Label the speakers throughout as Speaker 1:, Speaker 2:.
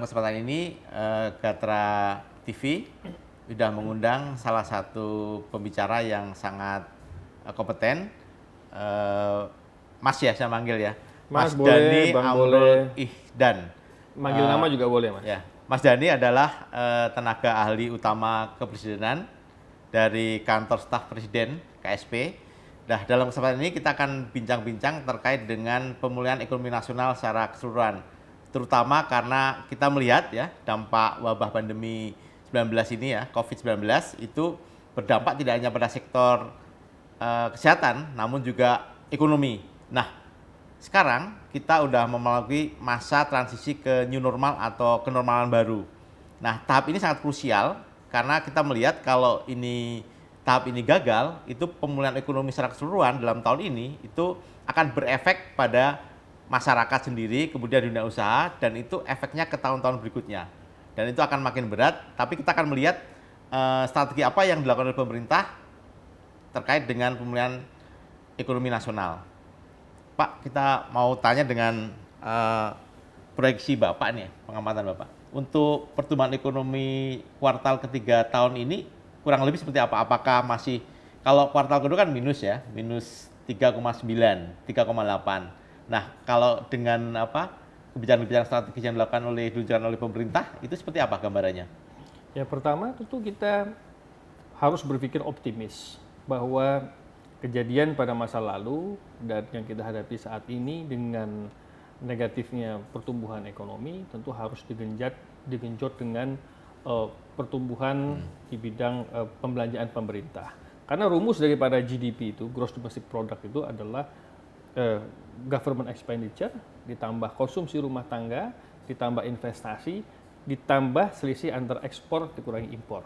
Speaker 1: dalam kesempatan ini Gatra TV sudah mengundang salah satu pembicara yang sangat kompeten, Mas ya saya manggil ya,
Speaker 2: Mas
Speaker 1: Mas
Speaker 2: boleh,
Speaker 1: Dhani
Speaker 2: Bang
Speaker 1: Amrul
Speaker 2: boleh.
Speaker 1: Ihdan.
Speaker 2: Manggil nama juga boleh, Mas.
Speaker 1: Ya, Mas Dhani adalah tenaga ahli utama kepresidenan dari kantor staf presiden KSP. Nah, dalam kesempatan ini kita akan bincang-bincang terkait dengan pemulihan ekonomi nasional secara keseluruhan, terutama karena kita melihat ya dampak wabah pandemi 19 ini ya, COVID-19 itu berdampak tidak hanya pada sektor kesehatan, namun juga ekonomi. Nah, sekarang kita udah melalui masa transisi ke new normal atau kenormalan baru. Nah, tahap ini sangat krusial karena kita melihat kalau tahap ini gagal, itu pemulihan ekonomi secara keseluruhan dalam tahun ini itu akan berefek pada masyarakat sendiri, kemudian dunia usaha, dan itu efeknya ke tahun-tahun berikutnya. Dan itu akan makin berat, tapi kita akan melihat strategi apa yang dilakukan oleh pemerintah terkait dengan pemulihan ekonomi nasional. Pak, kita mau tanya dengan proyeksi Bapak nih, pengamatan Bapak. Untuk pertumbuhan ekonomi kuartal ketiga tahun ini kurang lebih seperti apa? Apakah masih, kalau kuartal kedua kan minus ya, minus 3,9, 3,8. Nah, kalau dengan kebijakan-kebijakan strategis yang dilakukan oleh pemerintah, itu seperti apa gambarannya?
Speaker 2: Ya, pertama tentu kita harus berpikir optimis bahwa kejadian pada masa lalu dan yang kita hadapi saat ini dengan negatifnya pertumbuhan ekonomi tentu harus digenjot dengan pertumbuhan di bidang pembelanjaan pemerintah. Karena rumus daripada GDP itu, Gross Domestic Product itu adalah government expenditure, ditambah konsumsi rumah tangga, ditambah investasi, ditambah selisih antara ekspor dikurangi impor.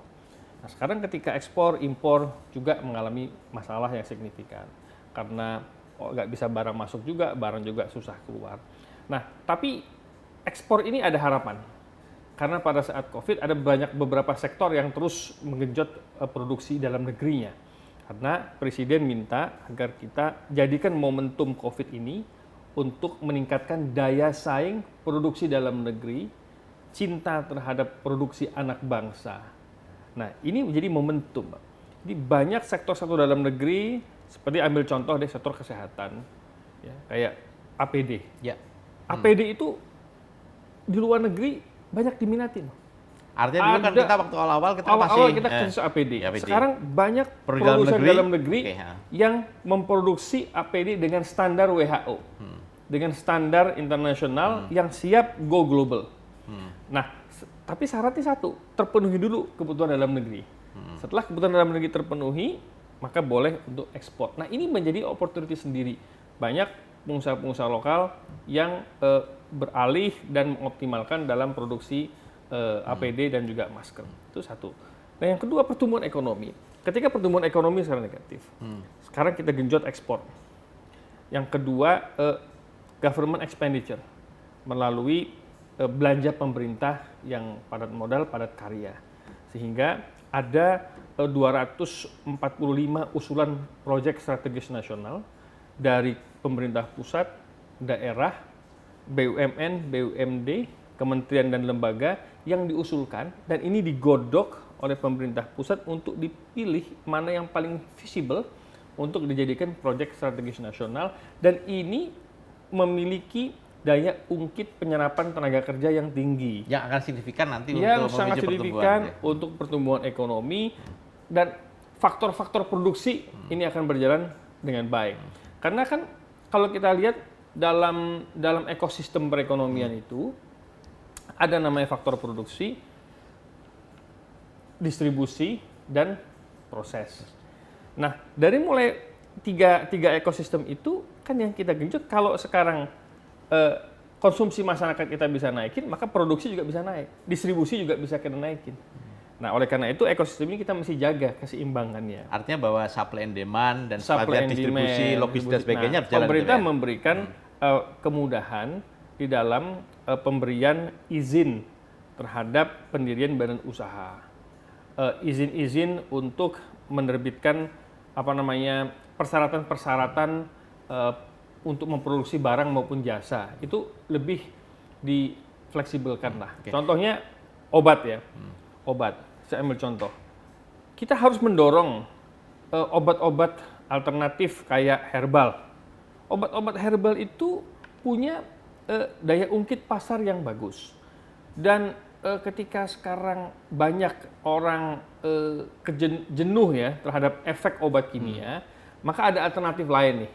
Speaker 2: Nah, sekarang ketika ekspor, impor juga mengalami masalah yang signifikan. Karena nggak bisa barang masuk juga, barang juga susah keluar. Nah, tapi ekspor ini ada harapan. Karena pada saat COVID ada beberapa sektor yang terus menggenjot produksi dalam negerinya. Karena Presiden minta agar kita jadikan momentum COVID ini untuk meningkatkan daya saing produksi dalam negeri, cinta terhadap produksi anak bangsa. Nah, ini menjadi momentum. Jadi banyak sektor-sektor dalam negeri, seperti ambil contoh deh sektor kesehatan, ya, kayak APD.
Speaker 1: Ya.
Speaker 2: APD itu di luar negeri banyak diminatin.
Speaker 1: Artinya dulu kan kita waktu awal-awal
Speaker 2: kita khusus APD.
Speaker 1: Ya, APD.
Speaker 2: Sekarang banyak produsen dalam negeri yang memproduksi APD dengan standar WHO, dengan standar internasional yang siap go global. Nah, tapi syaratnya satu, terpenuhi dulu kebutuhan dalam negeri. Setelah kebutuhan dalam negeri terpenuhi, maka boleh untuk ekspor. Nah, ini menjadi opportunity sendiri. Banyak pengusaha-pengusaha lokal yang beralih dan mengoptimalkan dalam produksi APD dan juga masker. Itu satu. Nah, yang kedua pertumbuhan ekonomi. Ketika pertumbuhan ekonomi sekarang negatif, sekarang kita genjot ekspor. Yang kedua government expenditure melalui belanja pemerintah yang padat modal, padat karya. Sehingga ada 245 usulan proyek strategis nasional dari pemerintah pusat, daerah, BUMN, BUMD, kementerian dan lembaga yang diusulkan, dan ini digodok oleh pemerintah pusat untuk dipilih mana yang paling visible untuk dijadikan proyek strategis nasional, dan ini memiliki daya ungkit penyerapan tenaga kerja yang tinggi.
Speaker 1: Yang akan signifikan nanti
Speaker 2: yang
Speaker 1: untuk
Speaker 2: sangat signifikan untuk pertumbuhan ekonomi, dan faktor-faktor produksi ini akan berjalan dengan baik. Karena kan kalau kita lihat dalam ekosistem perekonomian itu ada namanya faktor produksi, distribusi, dan proses. Nah, dari mulai tiga ekosistem itu kan yang kita genjot. Kalau sekarang konsumsi masyarakat kita bisa naikin, maka produksi juga bisa naik, distribusi juga bisa kita naikin. Nah, oleh karena itu ekosistem ini kita mesti jaga keseimbangannya.
Speaker 1: Artinya bahwa supply and demand dan distribusi, logistik dan sebagainya berjalan.
Speaker 2: Pemerintah memberikan kemudahan di dalam pemberian izin terhadap pendirian badan usaha, izin-izin untuk menerbitkan persyaratan-persyaratan untuk memproduksi barang maupun jasa. Itu lebih fleksibelkan lah. Contohnya obat ya, obat. Saya ambil contoh. Kita harus mendorong obat-obat alternatif kayak herbal. Obat-obat herbal itu punya daya ungkit pasar yang bagus. Dan ketika sekarang banyak orang jenuh ya terhadap efek obat kimia, maka ada alternatif lain nih,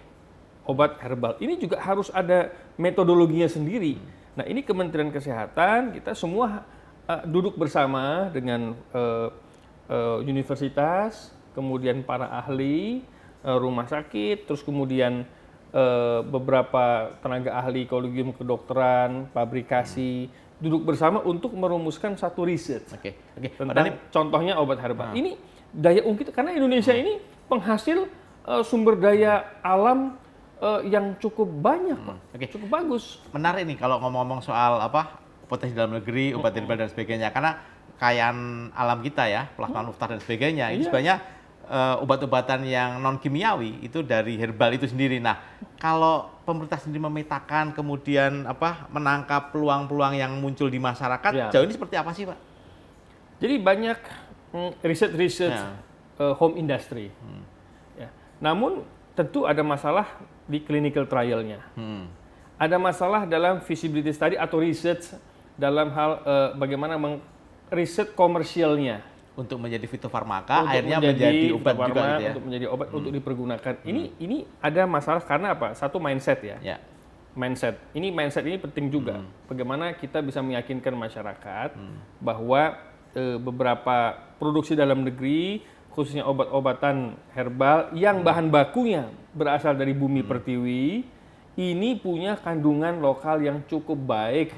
Speaker 2: obat herbal. Ini juga harus ada metodologinya sendiri. Nah, ini Kementerian Kesehatan, kita semua duduk bersama dengan universitas, kemudian para ahli, rumah sakit, terus kemudian beberapa tenaga ahli kolegium kedokteran, pabrikasi, duduk bersama untuk merumuskan satu riset tentang contohnya obat herbal. Ini daya ungkit, karena Indonesia ini penghasil sumber daya alam yang cukup banyak, Pak. Cukup bagus.
Speaker 1: Menarik nih kalau ngomong-ngomong soal potensi dalam negeri, obat herbal dan sebagainya, karena kekayaan alam kita ya, pelaksanaan uftar dan sebagainya, ini sebenarnya obat-obatan yang non kimiawi itu dari herbal itu sendiri. Nah, kalau pemerintah sendiri memetakan kemudian menangkap peluang-peluang yang muncul di masyarakat, jauh ini seperti apa sih, Pak?
Speaker 2: Jadi banyak riset-riset home industry. Ya. Namun tentu ada masalah di clinical trial-nya. Ada masalah dalam feasibility study atau research dalam hal bagaimana riset komersialnya.
Speaker 1: Untuk menjadi fitofarmaka, akhirnya menjadi obat juga gitu ya?
Speaker 2: Untuk menjadi obat untuk dipergunakan. Ini ada masalah karena apa? Satu mindset ya. Mindset ini penting juga. Bagaimana kita bisa meyakinkan masyarakat bahwa beberapa produksi dalam negeri, khususnya obat-obatan herbal yang bahan bakunya berasal dari bumi pertiwi, ini punya kandungan lokal yang cukup baik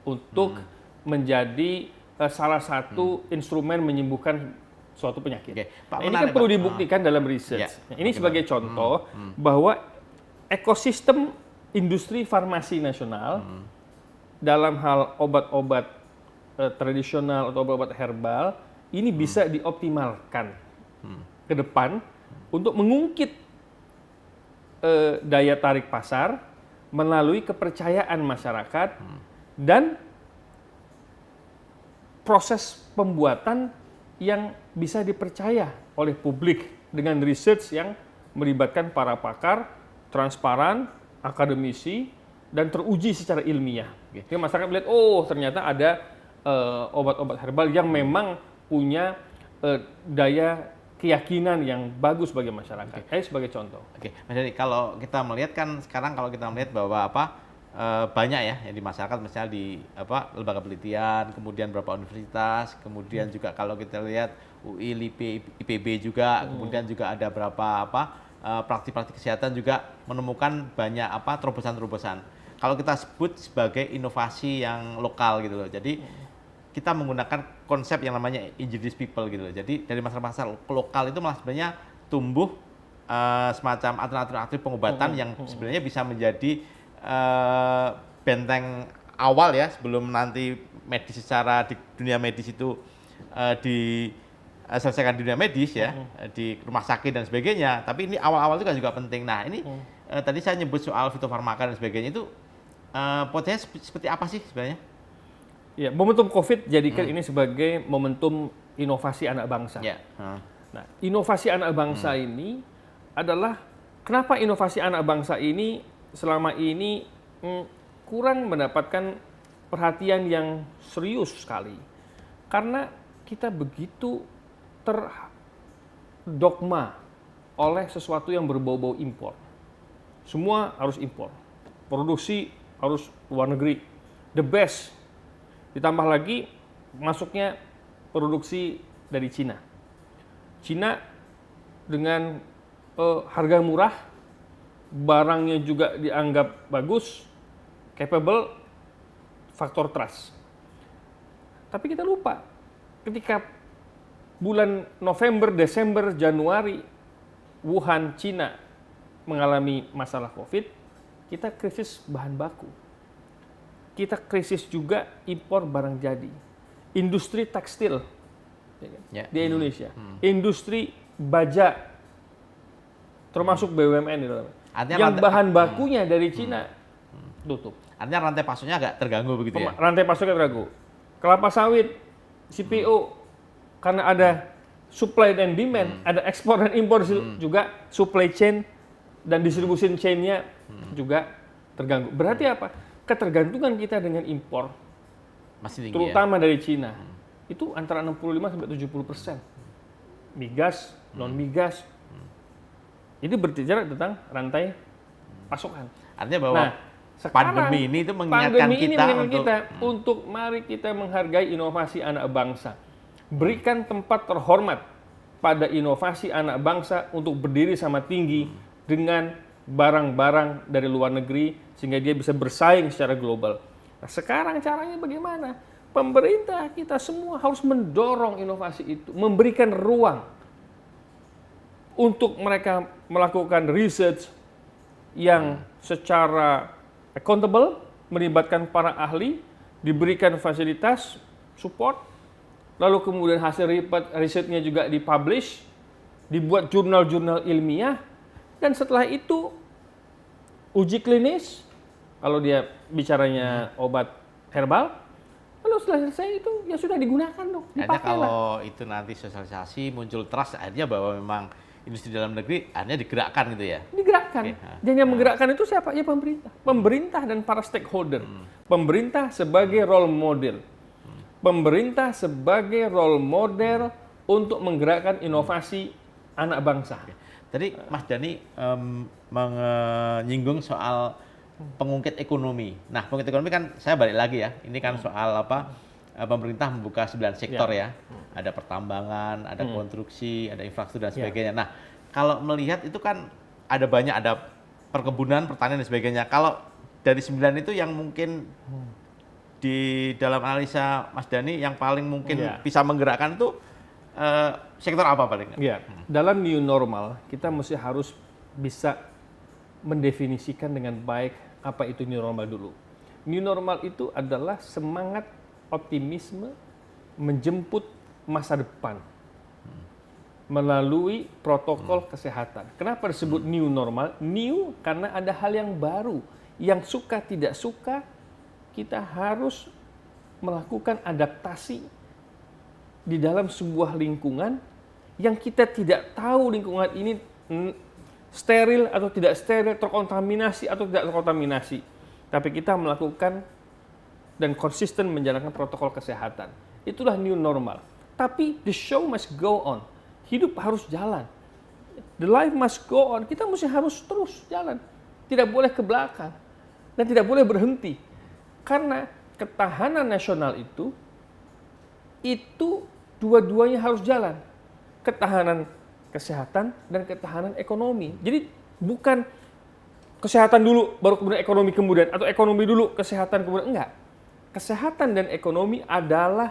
Speaker 2: untuk menjadi salah satu instrumen menyembuhkan suatu penyakit. Pak, ini kan perlu dibuktikan dalam riset. Ini sebagai contoh bahwa ekosistem industri farmasi nasional dalam hal obat-obat tradisional atau obat-obat herbal ini bisa dioptimalkan ke depan untuk mengungkit daya tarik pasar melalui kepercayaan masyarakat dan proses pembuatan yang bisa dipercaya oleh publik dengan research yang melibatkan para pakar, transparan, akademisi, dan teruji secara ilmiah. Jadi masyarakat melihat, oh ternyata ada obat-obat herbal yang memang punya daya keyakinan yang bagus bagi masyarakat. Sebagai contoh.
Speaker 1: Mas Heri, kalau kita melihat kan sekarang bahwa banyak ya di masyarakat, misalnya di lembaga penelitian, kemudian beberapa universitas, kemudian juga kalau kita lihat UI, LIPI, IPB juga, kemudian juga ada beberapa praktik-praktik kesehatan juga menemukan banyak terobosan-terobosan. Kalau kita sebut sebagai inovasi yang lokal gitu loh. Jadi kita menggunakan konsep yang namanya indigenous people gitu loh. Jadi dari masyarakat lokal itu malah sebenarnya tumbuh semacam alternatif pengobatan yang sebenarnya bisa menjadi benteng awal ya sebelum nanti medis secara di dunia medis itu diselesaikan di dunia medis ya, di rumah sakit dan sebagainya. Tapi ini awal-awal itu juga penting. Nah ini tadi saya nyebut soal fitofarmaka dan sebagainya itu potensinya seperti apa sih sebenarnya?
Speaker 2: Ya, momentum COVID jadikan ini sebagai momentum inovasi anak bangsa. Nah, inovasi anak bangsa ini adalah kenapa inovasi anak bangsa ini selama ini kurang mendapatkan perhatian yang serius sekali. Karena kita begitu terdogma oleh sesuatu yang berbau-bau impor. Semua harus impor. Produksi harus luar negeri. The best. Ditambah lagi masuknya produksi dari Cina. Cina dengan harga murah, barangnya juga dianggap bagus, capable, faktor trust. Tapi kita lupa, ketika bulan November, Desember, Januari, Wuhan, Cina mengalami masalah COVID, kita krisis bahan baku. Kita krisis juga impor barang jadi. Industri tekstil di Indonesia, industri baja, termasuk BUMN yang bahan bakunya dari Cina tutup.
Speaker 1: Artinya rantai pasoknya agak terganggu begitu ya?
Speaker 2: Rantai pasoknya terganggu. Kelapa sawit, CPO, karena ada supply dan demand, ada ekspor dan impor juga, supply chain dan distribution chain-nya juga terganggu. Berarti apa? Ketergantungan kita dengan impor,
Speaker 1: masih tinggi,
Speaker 2: terutama dari Cina, itu antara 65-70%. Migas, non-migas. Ini berbicara tentang rantai pasokan.
Speaker 1: Artinya bahwa pandemi ini itu mengingatkan
Speaker 2: untuk mari kita menghargai inovasi anak bangsa. Berikan tempat terhormat pada inovasi anak bangsa untuk berdiri sama tinggi dengan barang-barang dari luar negeri sehingga dia bisa bersaing secara global. Nah, sekarang caranya bagaimana? Pemerintah kita semua harus mendorong inovasi itu, memberikan ruang untuk mereka melakukan research yang secara accountable, melibatkan para ahli, diberikan fasilitas, support, lalu kemudian hasil risetnya juga dipublish, dibuat jurnal-jurnal ilmiah, dan setelah itu uji klinis, kalau dia bicaranya obat herbal, lalu setelah selesai itu ya sudah digunakan dong,
Speaker 1: dipakai. Kalau itu nanti sosialisasi, muncul trust, akhirnya bahwa memang industri dalam negeri akhirnya digerakkan gitu ya?
Speaker 2: Digerakkan. Dan yang menggerakkan itu siapa? Ya pemerintah. Pemerintah dan para stakeholder. Pemerintah sebagai role model. Pemerintah sebagai role model untuk menggerakkan inovasi anak bangsa.
Speaker 1: Tadi Mas Dhani menyinggung soal pengungkit ekonomi. Nah, pengungkit ekonomi kan saya balik lagi ya. Ini kan soal apa? Pemerintah membuka 9 sektor ya. Ada pertambangan, ada konstruksi, ada infrastruktur dan sebagainya. Nah, kalau melihat itu kan ada banyak, ada perkebunan, pertanian dan sebagainya. Kalau dari 9 itu yang mungkin di dalam analisa Mas Dhani yang paling mungkin bisa menggerakkan itu sektor apa paling?
Speaker 2: Ya, dalam new normal kita mesti harus bisa mendefinisikan dengan baik apa itu new normal dulu. New normal itu adalah semangat optimisme menjemput masa depan melalui protokol kesehatan. Kenapa disebut new normal? New karena ada hal yang baru, yang suka tidak suka kita harus melakukan adaptasi di dalam sebuah lingkungan yang kita tidak tahu lingkungan ini steril atau tidak steril, terkontaminasi atau tidak terkontaminasi. Tapi kita melakukan dan konsisten menjalankan protokol kesehatan. Itulah new normal. Tapi the show must go on. Hidup harus jalan. The life must go on. Kita mesti harus terus jalan. Tidak boleh ke belakang. Dan tidak boleh berhenti. Karena ketahanan nasional itu dua-duanya harus jalan. Ketahanan kesehatan dan ketahanan ekonomi. Jadi bukan kesehatan dulu, baru kemudian ekonomi kemudian. Atau ekonomi dulu, kesehatan kemudian. Enggak. Kesehatan dan ekonomi adalah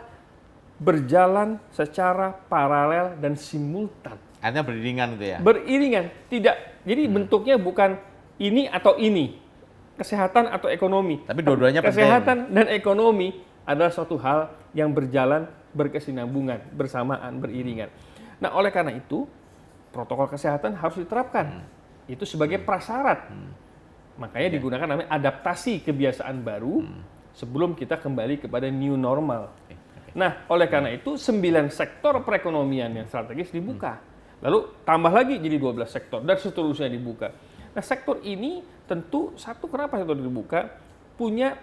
Speaker 2: berjalan secara paralel dan simultan.
Speaker 1: Artinya beriringan gitu ya?
Speaker 2: Beriringan, tidak. Jadi bentuknya bukan ini atau ini, kesehatan atau ekonomi.
Speaker 1: Tapi dua-duanya penting.
Speaker 2: Kesehatan dan ekonomi adalah suatu hal yang berjalan berkesinambungan, bersamaan, beriringan. Nah, oleh karena itu, protokol kesehatan harus diterapkan. Itu sebagai prasyarat. Makanya digunakan namanya adaptasi kebiasaan baru sebelum kita kembali kepada new normal. Nah, oleh karena itu 9 sektor perekonomian yang strategis dibuka. Lalu tambah lagi jadi 12 sektor dan seterusnya dibuka. Nah, sektor ini tentu kenapa sektor dibuka? Punya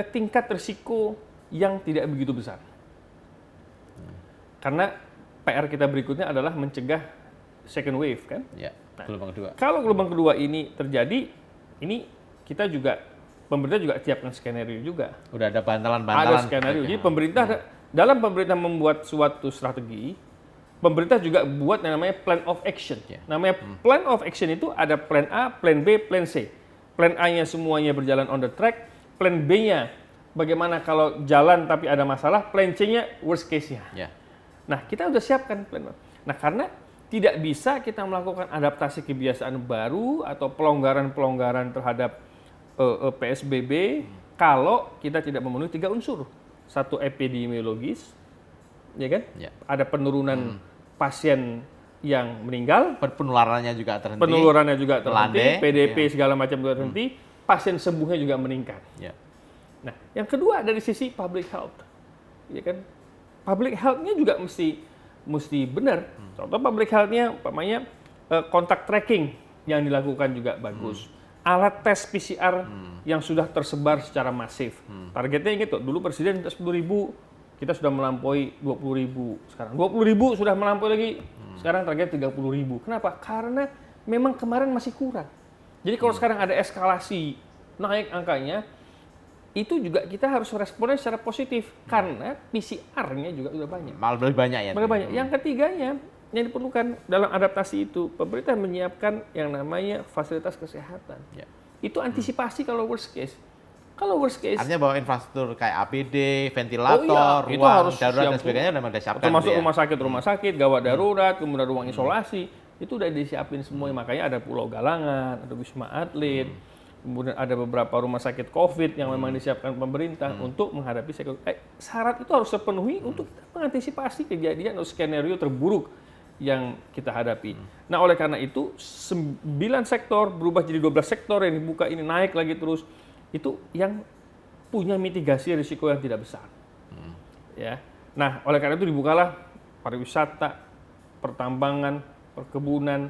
Speaker 2: tingkat risiko yang tidak begitu besar. Karena PR kita berikutnya adalah mencegah second wave kan?
Speaker 1: Ya, gelombang kedua. Kalau
Speaker 2: gelombang kedua ini terjadi, ini kita juga pemerintah juga siapkan skenario juga.
Speaker 1: Udah ada bantalan-bantalan.
Speaker 2: Ada skenario. Jadi dalam pemerintah membuat suatu strategi, pemerintah juga buat yang namanya plan of action. Namanya plan of action itu ada plan A, plan B, plan C. Plan A-nya semuanya berjalan on the track, plan B-nya bagaimana kalau jalan tapi ada masalah, plan C-nya worst case-nya. Nah, kita udah siapkan plan. Nah, karena tidak bisa kita melakukan adaptasi kebiasaan baru atau pelonggaran-pelonggaran terhadap PSBB kalau kita tidak memenuhi 3 unsur. Satu, epidemiologis, ya kan? Ada penurunan pasien yang meninggal,
Speaker 1: penularannya juga terhenti,
Speaker 2: PDP segala macam juga terhenti, pasien sembuhnya juga meningkat.
Speaker 1: Ya.
Speaker 2: Nah, yang kedua dari sisi public health, ya kan, public health-nya juga mesti benar. Contoh public health-nya, umpamanya kontak tracking yang dilakukan juga bagus. Alat tes PCR yang sudah tersebar secara masif. Targetnya ingat tuh, dulu Presiden minta 10.000, kita sudah melampaui 20.000. Sekarang 20.000 sudah melampaui lagi. Sekarang target 30.000. Kenapa? Karena memang kemarin masih kurang. Jadi kalau sekarang ada eskalasi naik angkanya, itu juga kita harus responnya secara positif karena PCR-nya juga sudah banyak.
Speaker 1: Malah lebih banyak ya.
Speaker 2: Lebih banyak. Yang ketiganya yang diperlukan dalam adaptasi itu, pemerintah menyiapkan yang namanya fasilitas kesehatan. Ya. Itu antisipasi kalau worst case. Kalau worst case,
Speaker 1: artinya bahwa infrastruktur kayak APD, ventilator, ruang darurat dan sebagainya memang disiapkan.
Speaker 2: Termasuk rumah sakit, gawat darurat, kemudian ruang isolasi, itu udah disiapin semua. Makanya ada Pulau Galangan, ada Wisma Atlet, kemudian ada beberapa rumah sakit COVID yang memang disiapkan pemerintah untuk menghadapi syarat itu harus terpenuhi untuk kita mengantisipasi kejadian atau skenario terburuk yang kita hadapi. Nah, oleh karena itu 9 sektor berubah jadi 12 sektor yang dibuka ini naik lagi terus. Itu yang punya mitigasi risiko yang tidak besar. Ya. Nah, oleh karena itu dibukalah pariwisata, pertambangan, perkebunan,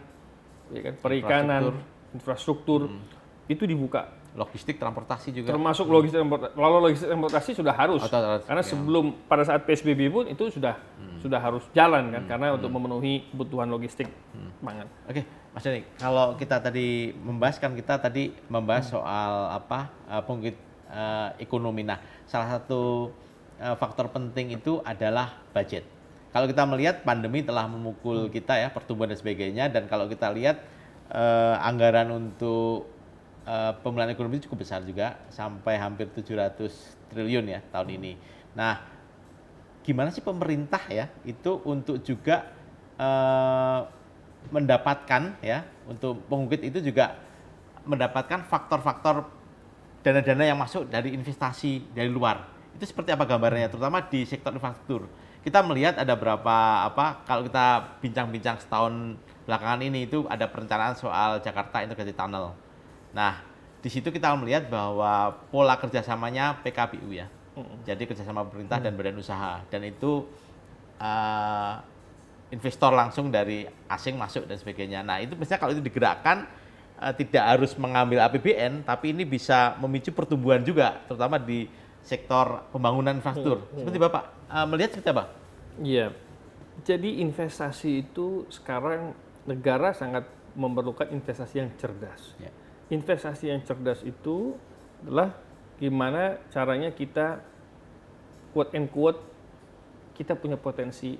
Speaker 2: ya kan, perikanan, infrastruktur, itu dibuka.
Speaker 1: Logistik transportasi juga.
Speaker 2: Termasuk logistik transportasi. Kalau logistik transportasi sudah harus. Karena sebelum pada saat PSBB pun itu sudah harus jalan kan, karena untuk memenuhi kebutuhan logistik pangan.
Speaker 1: Oke, Mas Dani, kalau kita tadi membahas soal pengungkit ekonomi. Nah, salah satu faktor penting itu adalah budget. Kalau kita melihat pandemi telah memukul kita ya, pertumbuhan dan sebagainya, dan kalau kita lihat anggaran untuk pemulihan ekonomi cukup besar juga, sampai hampir 700 triliun ya tahun ini. Nah, gimana sih pemerintah ya itu untuk juga mendapatkan ya, untuk pengungkit itu juga mendapatkan faktor-faktor dana-dana yang masuk dari investasi dari luar. Itu seperti apa gambarannya, terutama di sektor infrastruktur. Kita melihat ada kalau kita bincang-bincang setahun belakangan ini, itu ada perencanaan soal Jakarta Integrated Tunnel. Nah, di situ kita melihat bahwa pola kerjasamanya PKBU ya. Jadi kerjasama pemerintah dan badan usaha. Dan itu investor langsung dari asing masuk dan sebagainya. Nah, itu biasanya kalau itu digerakkan tidak harus mengambil APBN, tapi ini bisa memicu pertumbuhan juga, terutama di sektor pembangunan infrastruktur. Seperti Bapak melihat seperti apa?
Speaker 2: Iya. Jadi investasi itu sekarang negara sangat memerlukan investasi yang cerdas. Ya. Investasi yang cerdas itu adalah gimana caranya kita quote and quote kita punya potensi,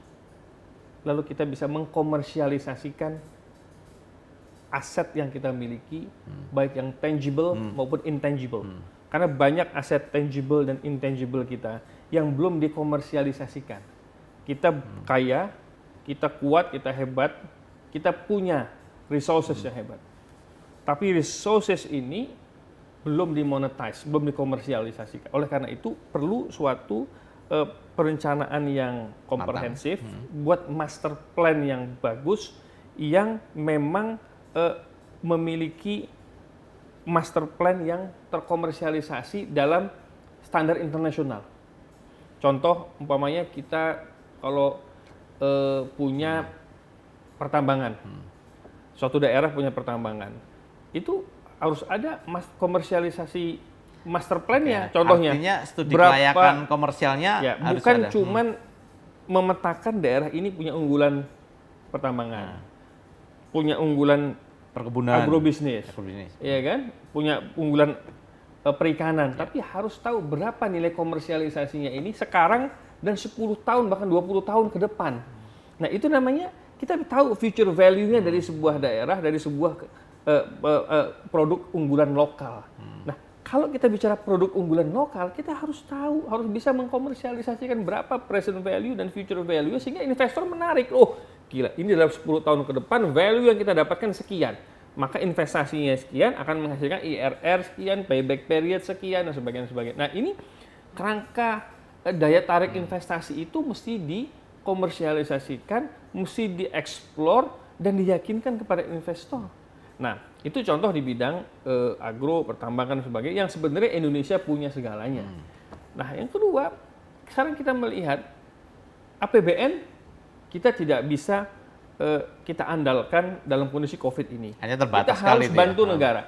Speaker 2: lalu kita bisa mengkomersialisasikan aset yang kita miliki, baik yang tangible maupun intangible. Karena banyak aset tangible dan intangible kita yang belum dikomersialisasikan. Kita kaya, kita kuat, kita hebat, kita punya resources yang hebat. Tapi resources ini belum dimonetize, belum dikomersialisasikan. Oleh karena itu perlu suatu perencanaan yang komprehensif, buat master plan yang bagus, yang memang memiliki master plan yang terkomersialisasi dalam standar internasional. Contoh, umpamanya kita kalau punya pertambangan, suatu daerah punya pertambangan, itu harus ada komersialisasi master plan-nya. Contohnya,
Speaker 1: artinya studi kelayakan komersialnya
Speaker 2: ya,
Speaker 1: harus
Speaker 2: bukan
Speaker 1: ada.
Speaker 2: Cuman memetakan daerah ini punya unggulan pertambangan, punya unggulan
Speaker 1: perkebunan,
Speaker 2: agrobisnis, ya kan, punya unggulan perikanan, tapi harus tahu berapa nilai komersialisasinya ini sekarang dan 10 tahun bahkan 20 tahun ke depan. Nah, itu namanya kita tahu future value-nya dari sebuah daerah, dari sebuah produk unggulan lokal. Nah, kalau kita bicara produk unggulan lokal, kita harus tahu, harus bisa mengkomersialisasikan berapa present value dan future value sehingga investor menarik. Oh, gila, ini dalam 10 tahun ke depan value yang kita dapatkan sekian. Maka investasinya sekian akan menghasilkan IRR sekian, payback period sekian, dan sebagainya. Nah, ini kerangka daya tarik investasi itu mesti dikomersialisasikan, mesti dieksplor dan diyakinkan kepada investor. Nah, Itu contoh di bidang agro, pertambangan dan sebagainya yang sebenarnya Indonesia punya segalanya. Nah, yang kedua, sekarang kita melihat APBN kita tidak bisa kita andalkan dalam kondisi COVID ini.
Speaker 1: Hanya terbatas
Speaker 2: kita harus
Speaker 1: sekali
Speaker 2: bantu negara.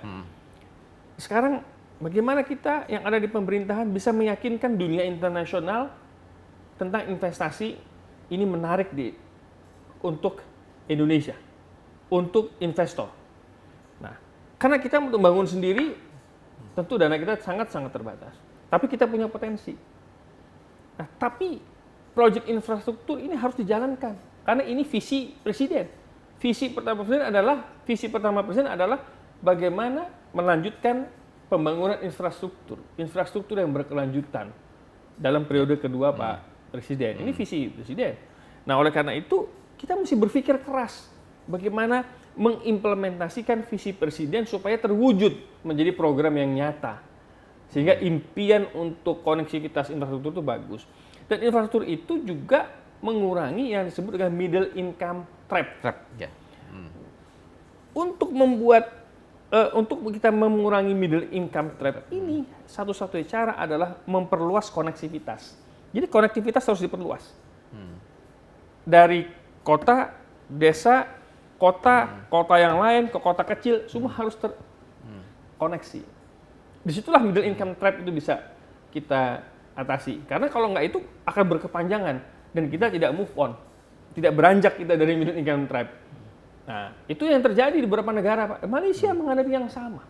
Speaker 2: Sekarang bagaimana kita yang ada di pemerintahan bisa meyakinkan dunia internasional tentang investasi ini menarik untuk Indonesia, untuk investor. Nah, karena kita untuk bangun sendiri, tentu dana kita sangat-sangat terbatas. Tapi kita punya potensi. Nah, tapi proyek infrastruktur ini harus dijalankan. Karena ini visi presiden. Visi pertama presiden adalah bagaimana melanjutkan pembangunan infrastruktur. Infrastruktur yang berkelanjutan dalam periode kedua Pak Presiden. Ini visi presiden. Nah, oleh karena itu, kita mesti berpikir keras. Bagaimana mengimplementasikan visi presiden supaya terwujud menjadi program yang nyata. Sehingga impian untuk koneksivitas infrastruktur itu bagus. Dan infrastruktur itu juga mengurangi yang disebut dengan middle income trap.
Speaker 1: Ya.
Speaker 2: Untuk kita mengurangi middle income trap ini, satu-satunya cara adalah memperluas koneksivitas. Jadi konektivitas harus diperluas. Dari kota, desa, kota yang lain, ke kota kecil, semua harus terkoneksi. Disitulah middle income trap itu bisa kita atasi. Karena kalau nggak itu akan berkepanjangan dan kita tidak move on, tidak beranjak kita dari middle income trap. Nah, itu yang terjadi di beberapa negara, Pak. Malaysia menghadapi yang sama,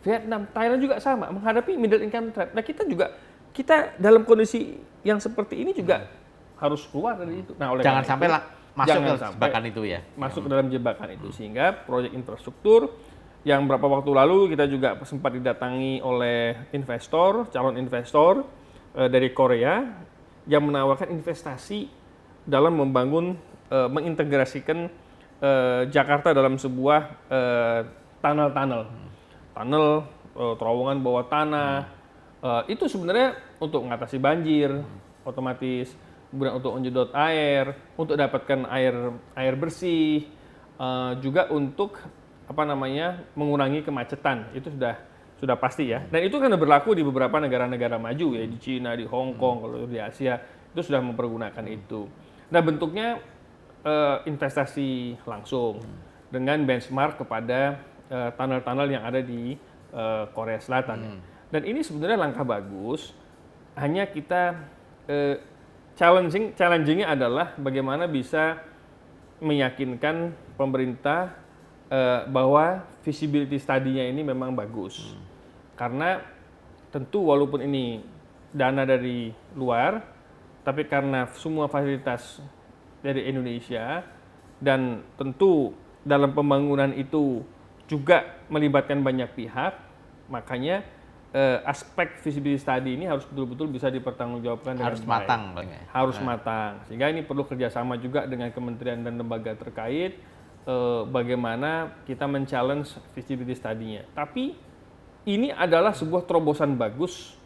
Speaker 2: Vietnam, Thailand juga sama menghadapi middle income trap. Nah, kita dalam kondisi yang seperti ini juga harus keluar dari itu. Nah,
Speaker 1: jangan sampai masuk ke jebakan itu ya.
Speaker 2: Masuk ke dalam jebakan itu, sehingga proyek infrastruktur yang beberapa waktu lalu kita juga sempat didatangi oleh calon investor dari Korea yang menawarkan investasi dalam mengintegrasikan Jakarta dalam sebuah tunnel, terowongan bawah tanah. Itu sebenarnya untuk mengatasi banjir, otomatis, kemudian untuk menyedot air, untuk dapatkan air bersih, juga untuk mengurangi kemacetan. Itu sudah pasti ya. Dan itu kan berlaku di beberapa negara-negara maju ya, di Cina, di Hong Kong, kalau di Asia itu sudah mempergunakan itu. Nah, bentuknya investasi langsung dengan benchmark kepada tunnel-tunnel yang ada di Korea Selatan. Dan ini sebenarnya langkah bagus. Hanya kita challengingnya adalah bagaimana bisa meyakinkan pemerintah bahwa feasibility study-nya ini memang bagus. Karena tentu walaupun ini dana dari luar, tapi karena semua fasilitas dari Indonesia dan tentu dalam pembangunan itu juga melibatkan banyak pihak, makanya aspek feasibility study ini harus betul-betul bisa dipertanggungjawabkan dengan baik. Harus matang. Sehingga ini perlu kerjasama juga dengan kementerian dan lembaga terkait, bagaimana kita men-challenge feasibility study-nya. Tapi ini adalah sebuah terobosan bagus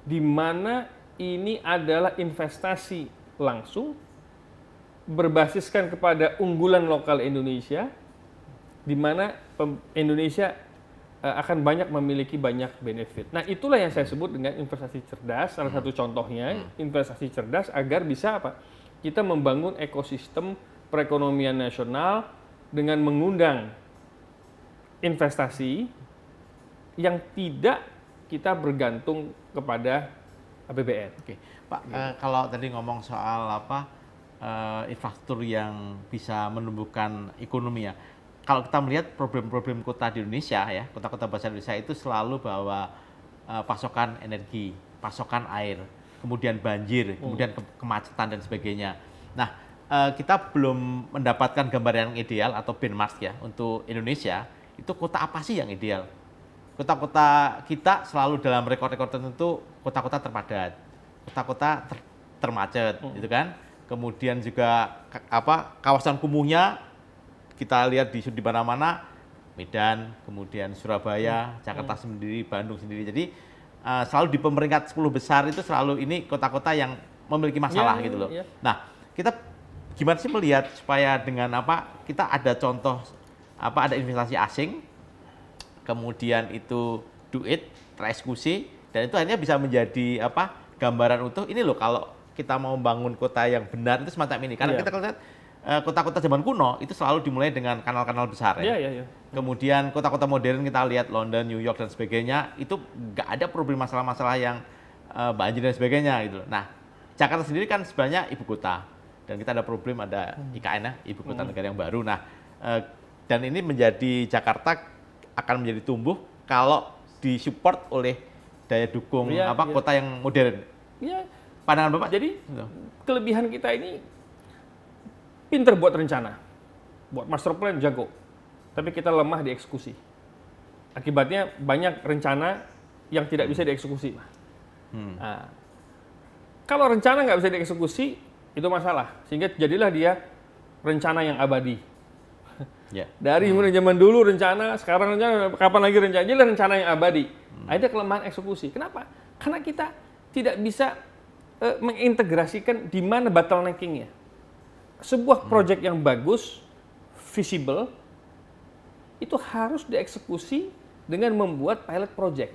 Speaker 2: di mana ini adalah investasi langsung berbasiskan kepada unggulan lokal Indonesia, di mana Indonesia akan memiliki banyak benefit. Nah, itulah yang saya sebut dengan investasi cerdas. Salah satu contohnya investasi cerdas agar bisa kita membangun ekosistem perekonomian nasional dengan mengundang investasi yang tidak kita bergantung kepada APBN.
Speaker 1: Oke, Pak, kalau tadi ngomong soal infrastruktur yang bisa menumbuhkan ekonomi ya, kalau kita melihat problem-problem kota di Indonesia ya, kota-kota besar Indonesia itu selalu bahwa pasokan energi, pasokan air, kemudian banjir, kemudian kemacetan dan sebagainya. Nah, kita belum mendapatkan gambar yang ideal atau benchmark ya untuk Indonesia. Itu kota apa sih yang ideal? Kota-kota kita selalu dalam rekor-rekor tertentu kota-kota terpadat, kota-kota termacet, gitu kan? Kemudian juga kawasan kumuhnya kita lihat di mana-mana, Medan, kemudian Surabaya, Jakarta sendiri, Bandung sendiri. Jadi selalu di peringkat 10 besar itu selalu ini kota-kota yang memiliki masalah gitu loh. Nah, kita gimana sih melihat supaya dengan kita ada contoh ada investasi asing, kemudian itu duit tereksekusi, dan itu akhirnya bisa menjadi gambaran utuh. Ini loh kalau kita mau membangun kota yang benar itu semacam ini. Karena kita lihat kota-kota zaman kuno itu selalu dimulai dengan kanal-kanal besar ya. Kemudian kota-kota modern kita lihat London, New York dan sebagainya itu nggak ada problem masalah-masalah yang banjir dan sebagainya gitu. Nah, Jakarta sendiri kan sebenarnya ibu kota dan kita ada problem ada IKN ya, ibu kota negara yang baru. Nah, dan ini menjadi Jakarta akan menjadi tumbuh kalau disupport oleh daya dukung kota yang modern.
Speaker 2: Iya.
Speaker 1: Pandangan Bapak?
Speaker 2: Jadi kelebihan kita ini pinter buat rencana, buat master plan jago, tapi kita lemah di eksekusi. Akibatnya banyak rencana yang tidak bisa dieksekusi. Nah, kalau rencana nggak bisa dieksekusi, itu masalah. Sehingga jadilah dia rencana yang abadi. Dari zaman dulu rencana, sekarang rencana, kapan lagi rencana? Jadilah rencana yang abadi. Ada kelemahan eksekusi. Kenapa? Karena kita tidak bisa mengintegrasikan di mana bottlenecking-nya. Sebuah proyek yang bagus, visible, itu harus dieksekusi dengan membuat pilot project.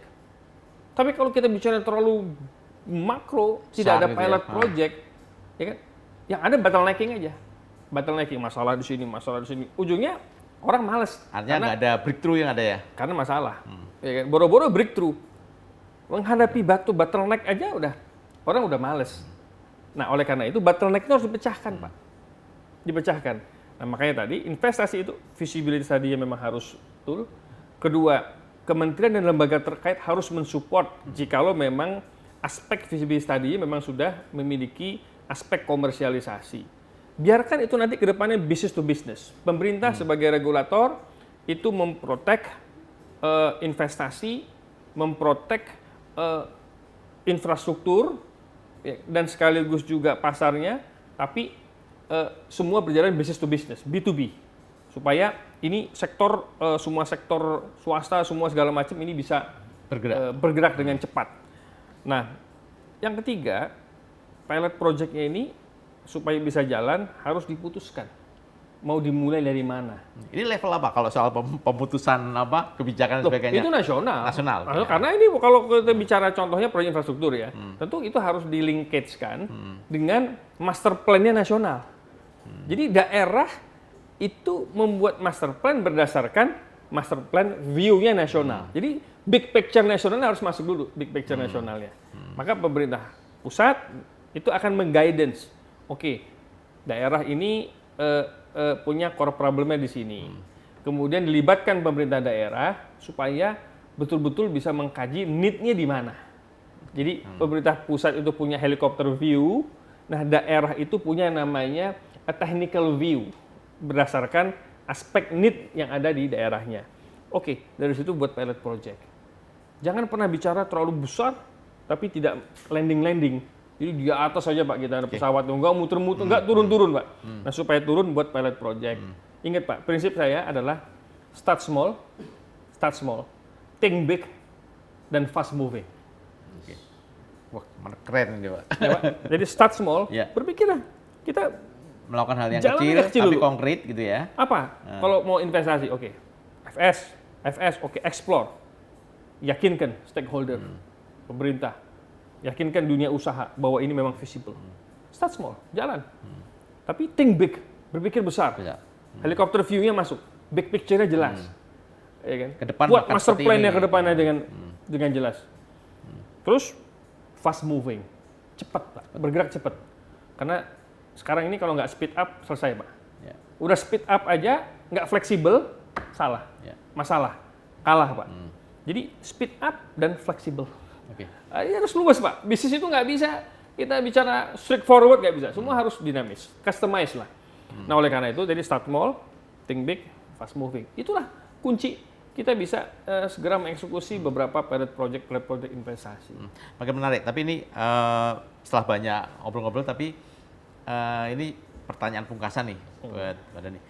Speaker 2: Tapi kalau kita bicara terlalu makro, tidak ada pilot project, ya kan? Yang ada bottlenecking aja. Bottlenecking, masalah di sini. Ujungnya orang males.
Speaker 1: Artinya nggak ada breakthrough yang ada ya?
Speaker 2: Karena masalah. Ya kan? Boro-boro breakthrough. Menghadapi bottleneck aja orang udah males. Nah, oleh karena itu bottleneck itu harus dipecahkan, Pak. Dipecahkan. Nah, makanya tadi investasi itu visibility tadi memang harus betul. Kedua, kementerian dan lembaga terkait harus mensupport jikalau memang aspek visibility tadi memang sudah memiliki aspek komersialisasi. Biarkan itu nanti ke depannya business to business. Pemerintah sebagai regulator itu memprotek investasi, memprotek infrastruktur dan sekaligus juga pasarnya, tapi semua berjalan business to business, B2B, supaya ini sektor semua sektor swasta, semua segala macam ini bisa bergerak dengan cepat. Nah, yang ketiga, pilot project-nya ini supaya bisa jalan harus diputuskan. Mau dimulai dari mana?
Speaker 1: Ini level apa kalau soal pemutusan kebijakan dan sebagainya?
Speaker 2: Itu nasional.
Speaker 1: Ya.
Speaker 2: Karena ini kalau kita bicara contohnya proyek infrastruktur ya, tentu itu harus di-linkage-kan dengan master plan-nya nasional. Jadi daerah itu membuat master plan berdasarkan master plan view-nya nasional. Jadi big picture nasional harus masuk dulu, big picture nasionalnya. Maka pemerintah pusat itu akan meng-guidance. Oke, daerah ini punya core problemnya di sini. Kemudian dilibatkan pemerintah daerah supaya betul-betul bisa mengkaji need-nya di mana. Jadi pemerintah pusat itu punya helicopter view, nah daerah itu punya namanya a technical view berdasarkan aspek need yang ada di daerahnya. Oke, dari situ buat pilot project. Jangan pernah bicara terlalu besar tapi tidak landing-landing. Jadi di atas saja Pak, kita ada pesawat, enggak muter-muter, enggak turun-turun Pak. Nah supaya turun buat pilot project. Ingat Pak, prinsip saya adalah start small, think big, dan fast moving.
Speaker 1: Wah, keren ini Pak.
Speaker 2: Ya, Pak. Jadi start small, berpikirlah kita
Speaker 1: melakukan hal yang kecil tapi konkret gitu ya.
Speaker 2: Apa? Kalau mau investasi, oke. FS, oke, explore. Yakinkan stakeholder, pemerintah. Yakinkan dunia usaha bahwa ini memang visible. Start small, jalan. Tapi think big, berpikir besar. Helikopter view-nya masuk, big picture-nya jelas. Ya kan?
Speaker 1: Kedepan
Speaker 2: buat master plan-nya ke depannya dengan jelas. Terus fast moving, cepat, Pak. Bergerak cepat. Karena sekarang ini kalau nggak speed up, selesai Pak. Udah speed up aja, nggak fleksibel, salah. Masalah, kalah Pak. Jadi speed up dan fleksibel. Ini harus luas Pak. Bisnis itu nggak bisa kita bicara straightforward, nggak bisa. Semua harus dinamis, customize lah. Nah oleh karena itu, jadi start small, think big, fast moving. Itulah kunci kita bisa segera mengeksekusi beberapa pilot project investasi.
Speaker 1: Makin menarik. Tapi ini setelah banyak ngobrol-ngobrol, tapi ini pertanyaan pungkasan nih buat Pak Dhani.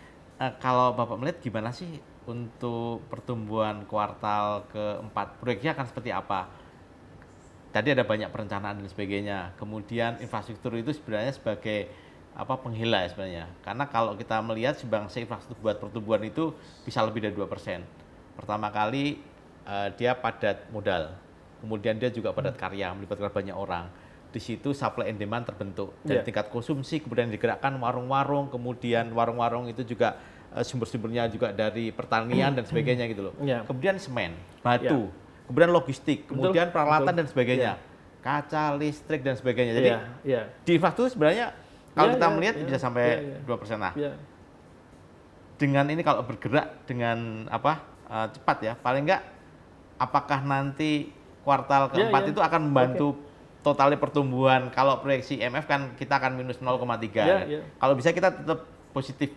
Speaker 1: Kalau Bapak melihat gimana sih untuk pertumbuhan kuartal keempat? Proyeknya akan seperti apa? Tadi ada banyak perencanaan dan sebagainya. Kemudian infrastruktur itu sebenarnya sebagai penghela ya sebenarnya. Karena kalau kita melihat sumbangsi infrastruktur buat pertumbuhan itu bisa lebih dari 2%. Pertama kali dia padat modal, kemudian dia juga padat karya, melibatkan banyak orang. Di situ supply and demand terbentuk, dari tingkat konsumsi, kemudian digerakkan warung-warung, kemudian warung-warung itu juga sumber-sumbernya juga dari pertanian dan sebagainya gitu loh. Kemudian semen, batu, kemudian logistik, kemudian peralatan dan sebagainya, kaca, listrik dan sebagainya. Jadi di infrastruktur sebenarnya kalau kita melihat bisa sampai 2%. Nah, dengan ini kalau bergerak dengan cepat ya, paling enggak apakah nanti kuartal keempat itu akan membantu totalnya pertumbuhan? Kalau proyeksi IMF kan kita akan minus 0,3. Kalau bisa kita tetap positif.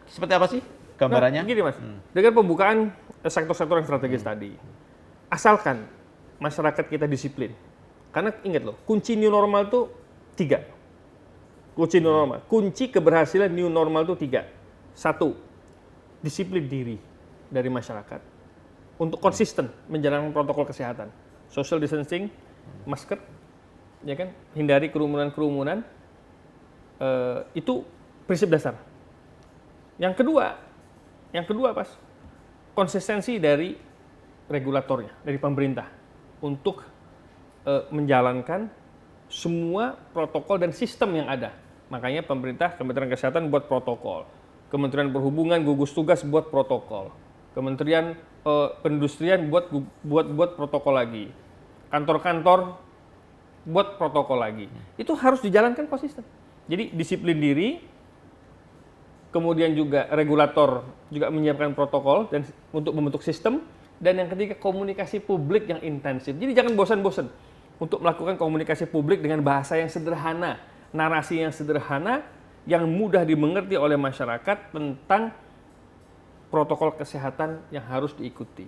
Speaker 1: Seperti apa sih gambarannya?
Speaker 2: Nah, gini Mas, dengan pembukaan sektor-sektor yang strategis tadi, asalkan masyarakat kita disiplin. Karena ingat loh, kunci new normal itu 3. Kunci new normal. Kunci keberhasilan new normal itu 3. 1, disiplin diri dari masyarakat untuk konsisten menjalankan protokol kesehatan, social distancing, masker, ya kan, hindari kerumunan-kerumunan, itu prinsip dasar. Yang kedua Pas, konsistensi dari regulatornya, dari pemerintah untuk menjalankan semua protokol dan sistem yang ada. Makanya pemerintah, Kementerian Kesehatan buat protokol, Kementerian Perhubungan gugus tugas buat protokol, Kementerian Perindustrian buat protokol lagi, kantor-kantor buat protokol lagi. Itu harus dijalankan konsisten. Jadi disiplin diri, kemudian juga regulator juga menyiapkan protokol dan untuk membentuk sistem, dan yang ketiga komunikasi publik yang intensif. Jadi jangan bosan-bosan untuk melakukan komunikasi publik dengan bahasa yang sederhana, narasi yang sederhana, yang mudah dimengerti oleh masyarakat tentang protokol kesehatan yang harus diikuti.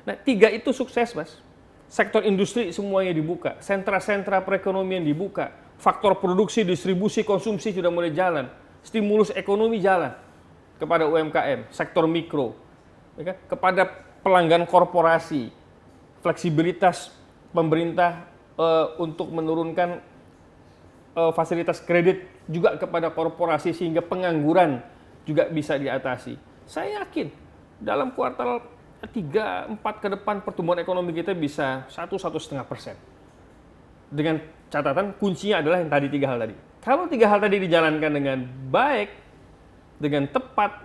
Speaker 2: Nah, 3 itu sukses, Mas. Sektor industri semuanya dibuka, sentra-sentra perekonomian dibuka, faktor produksi, distribusi, konsumsi sudah mulai jalan, stimulus ekonomi jalan kepada UMKM, sektor mikro, ya kan? Kepada pelanggan korporasi, fleksibilitas pemerintah untuk menurunkan fasilitas kredit juga kepada korporasi sehingga pengangguran juga bisa diatasi. Saya yakin dalam kuartal 3-4 ke depan pertumbuhan ekonomi kita bisa 1-1,5%. Dengan catatan kuncinya adalah yang tadi 3 hal tadi. Kalau 3 hal tadi dijalankan dengan baik, dengan tepat,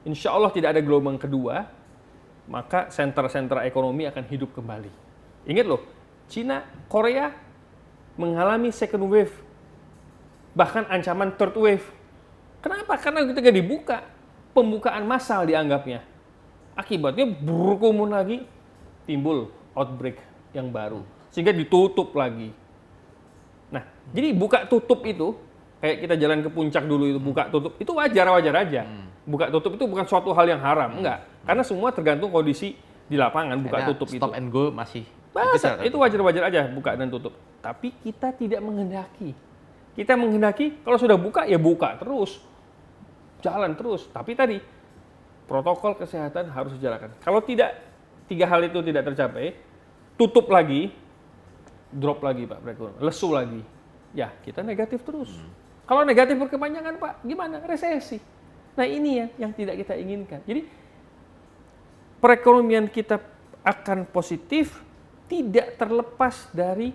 Speaker 2: insya Allah tidak ada gelombang kedua, maka sentra-sentra ekonomi akan hidup kembali. Ingat loh, Cina, Korea mengalami second wave, bahkan ancaman third wave. Kenapa? Karena ketika dibuka, pembukaan massal dianggapnya. Akibatnya berkerumun lagi, timbul outbreak yang baru. Sehingga ditutup lagi. Nah, jadi buka tutup itu, kayak kita jalan ke puncak dulu itu, buka tutup, itu wajar-wajar aja. Buka tutup itu bukan suatu hal yang haram, enggak. Karena semua tergantung kondisi di lapangan, buka tutup itu.
Speaker 1: Stop and go masih.
Speaker 2: Itu wajar-wajar aja, buka dan tutup. Tapi kita tidak menghendaki. Kita menghendaki kalau sudah buka ya buka terus, jalan terus. Tapi tadi protokol kesehatan harus dijalankan. Kalau tidak, 3 hal itu tidak tercapai, tutup lagi, drop lagi Pak perekonomian, lesu lagi. Ya kita negatif terus. Kalau negatif berkepanjangan Pak, gimana? Resesi. Nah ini yang tidak kita inginkan. Jadi perekonomian kita akan positif tidak terlepas dari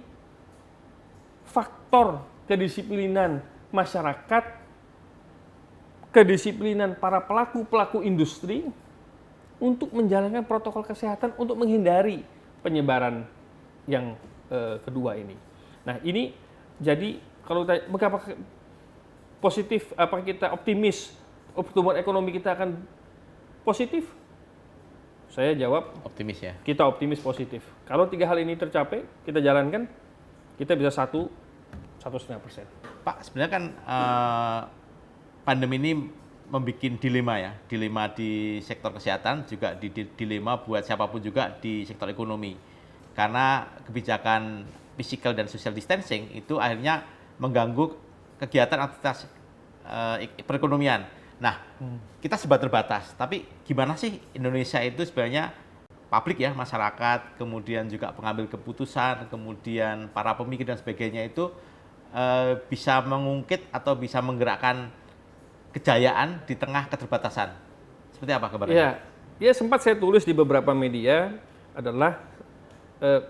Speaker 2: faktor kedisiplinan masyarakat, kedisiplinan para pelaku-pelaku industri untuk menjalankan protokol kesehatan untuk menghindari penyebaran yang kedua ini. Nah ini jadi kalau betapa positif, apa kita optimis pertumbuhan ekonomi kita akan positif? Saya jawab
Speaker 1: optimis ya.
Speaker 2: Kita optimis positif. Kalau 3 hal ini tercapai, kita jalankan, kita bisa 1-1,5%.
Speaker 1: Pak, sebenarnya kan pandemi ini membuat dilema ya, dilema di sektor kesehatan, juga dilema buat siapapun juga di sektor ekonomi. Karena kebijakan physical dan social distancing itu akhirnya mengganggu kegiatan aktivitas perekonomian. Nah, kita serba terbatas, tapi gimana sih Indonesia itu sebenarnya publik ya, masyarakat, kemudian juga pengambil keputusan, kemudian para pemikir dan sebagainya itu bisa mengungkit atau bisa menggerakkan kejayaan di tengah keterbatasan. Seperti apa kabarnya?
Speaker 2: Ya sempat saya tulis di beberapa media adalah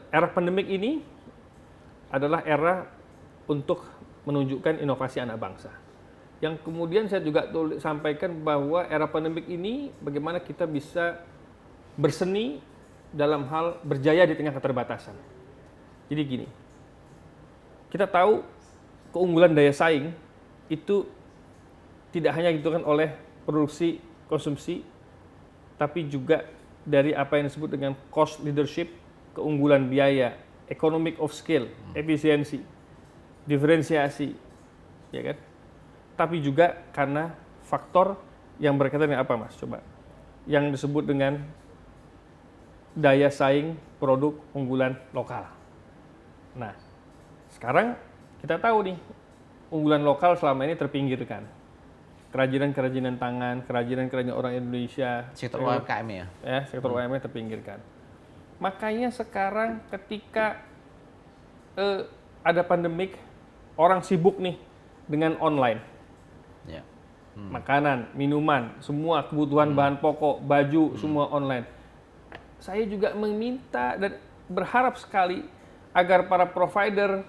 Speaker 2: era pandemik ini adalah era untuk menunjukkan inovasi anak bangsa. Yang kemudian saya juga sampaikan bahwa era pandemik ini bagaimana kita bisa berseni dalam hal berjaya di tengah keterbatasan. Jadi gini, kita tahu keunggulan daya saing itu tidak hanya ditentukan oleh produksi konsumsi, tapi juga dari apa yang disebut dengan cost leadership, keunggulan biaya, economic of scale, efisiensi, diferensiasi, ya kan? Tapi juga karena faktor yang berkaitan dengan apa, Mas? Coba, yang disebut dengan daya saing produk unggulan lokal. Nah, sekarang kita tahu nih, unggulan lokal selama ini terpinggirkan. Kerajinan-kerajinan tangan, kerajinan-kerajinan orang Indonesia.
Speaker 1: Sektor UMKM ya?
Speaker 2: Sektor UMKM terpinggirkan. Makanya sekarang ketika ada pandemik, orang sibuk nih dengan online.
Speaker 1: Ya.
Speaker 2: Makanan, minuman, semua kebutuhan bahan pokok, baju, semua online. Saya juga meminta dan berharap sekali agar para provider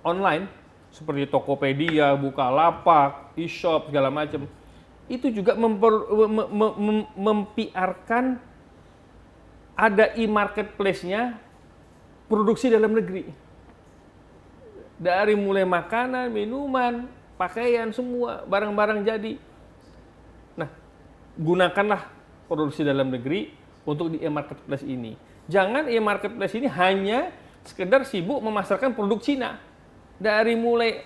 Speaker 2: online seperti Tokopedia, Bukalapak, e-shop segala macam itu juga mempiarkan ada e-marketplace-nya produksi dalam negeri. Dari mulai makanan, minuman, pakaian, semua barang-barang jadi. Nah, gunakanlah produksi dalam negeri untuk di e-marketplace ini. Jangan e-marketplace ini hanya sekedar sibuk memasarkan produk Cina. Dari mulai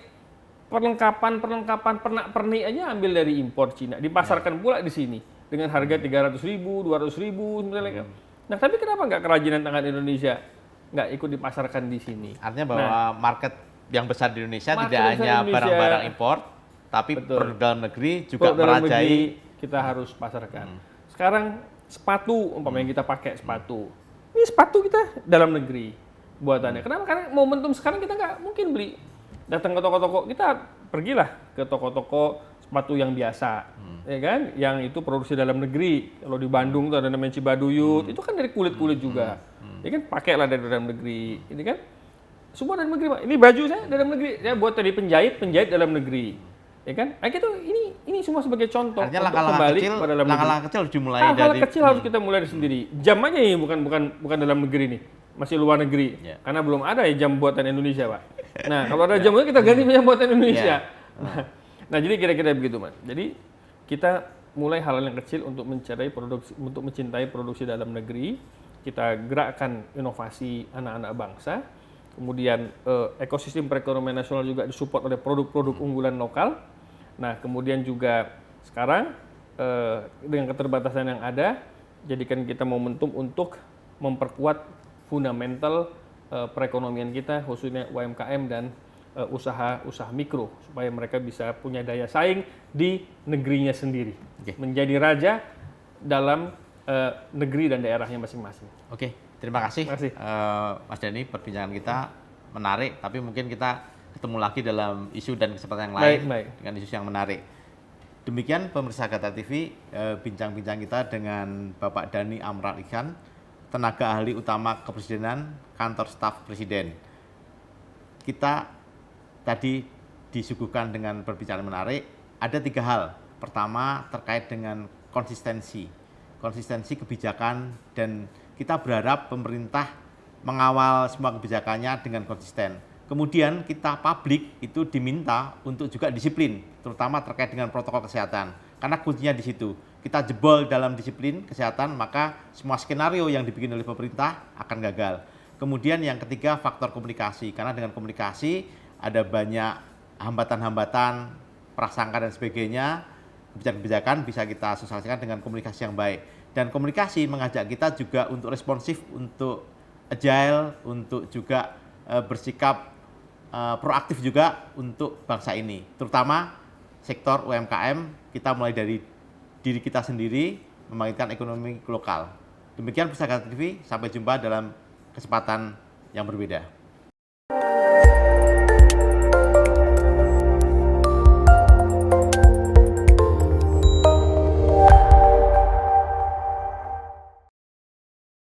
Speaker 2: perlengkapan pernak-pernik aja ambil dari impor Cina, dipasarkan pula di sini dengan harga 300.000, 200.000 misalnya. Nah, tapi kenapa nggak kerajinan tangan Indonesia nggak ikut dipasarkan di sini?
Speaker 1: Artinya bahwa market yang besar di Indonesia tidak hanya barang-barang impor, tapi produk dalam negeri juga merajai.
Speaker 2: Kita harus pasarkan. Sekarang sepatu, umpamanya kita pakai sepatu. Ini sepatu kita dalam negeri buatannya. Kenapa? Karena momentum sekarang kita nggak mungkin beli. Datang ke toko-toko, kita pergilah ke toko-toko sepatu yang biasa, ya kan? Yang itu produksi dalam negeri. Kalau di Bandung itu ada namanya Cibaduyut, itu kan dari kulit-kulit juga. Ya kan, pakailah dari dalam negeri, ini kan? Semua dalam negeri, Pak. Ini baju saya dalam negeri, saya buat dari penjahit dalam negeri, ya kan? Nah, gitu, ini semua sebagai contoh.
Speaker 1: Artinya langkah-langkah kecil harus dimulai dari.
Speaker 2: Hal-hal kecil harus kita mulai dari sendiri. Jam aja ini bukan dalam negeri nih. Masih luar negeri, karena belum ada ya jam buatan Indonesia, Pak. Nah, kalau ada jam kita ganti jam buatan Indonesia. Nah, jadi kira-kira begitu, Mas. Jadi kita mulai hal-hal yang kecil untuk mencintai produksi dalam negeri. Kita gerakkan inovasi anak-anak bangsa. Kemudian ekosistem perekonomian nasional juga disupport oleh produk-produk unggulan lokal. Nah, kemudian juga sekarang dengan keterbatasan yang ada, jadikan kita momentum untuk memperkuat fundamental perekonomian kita, khususnya UMKM dan usaha mikro, supaya mereka bisa punya daya saing di negerinya sendiri, menjadi raja dalam negeri dan daerahnya masing-masing.
Speaker 1: Oke, terima kasih. Mas Dhani, perbincangan kita menarik, tapi mungkin kita ketemu lagi dalam isu dan kesempatan yang lain dengan isu yang menarik. Demikian pemirsa Gata TV, bincang-bincang kita dengan Bapak Dhani Amran Iksan, tenaga ahli utama kepresidenan, kantor staf presiden. Kita tadi disuguhkan dengan perbincangan menarik. Ada 3 hal. Pertama, terkait dengan konsistensi kebijakan, dan kita berharap pemerintah mengawal semua kebijakannya dengan konsisten. Kemudian kita publik itu diminta untuk juga disiplin, terutama terkait dengan protokol kesehatan. Karena kuncinya di situ. Kita jebol dalam disiplin kesehatan, maka semua skenario yang dibikin oleh pemerintah akan gagal. Kemudian yang ketiga, faktor komunikasi. Karena dengan komunikasi ada banyak hambatan-hambatan, prasangka dan sebagainya. Kebijakan-kebijakan bisa kita sosialisasikan dengan komunikasi yang baik. Dan komunikasi mengajak kita juga untuk responsif, untuk agile, untuk juga bersikap proaktif juga untuk bangsa ini. Terutama sektor UMKM, kita mulai dari diri kita sendiri, membangkitkan ekonomi lokal. Demikian pemirsa Gata TV, sampai jumpa dalam kesempatan yang berbeda.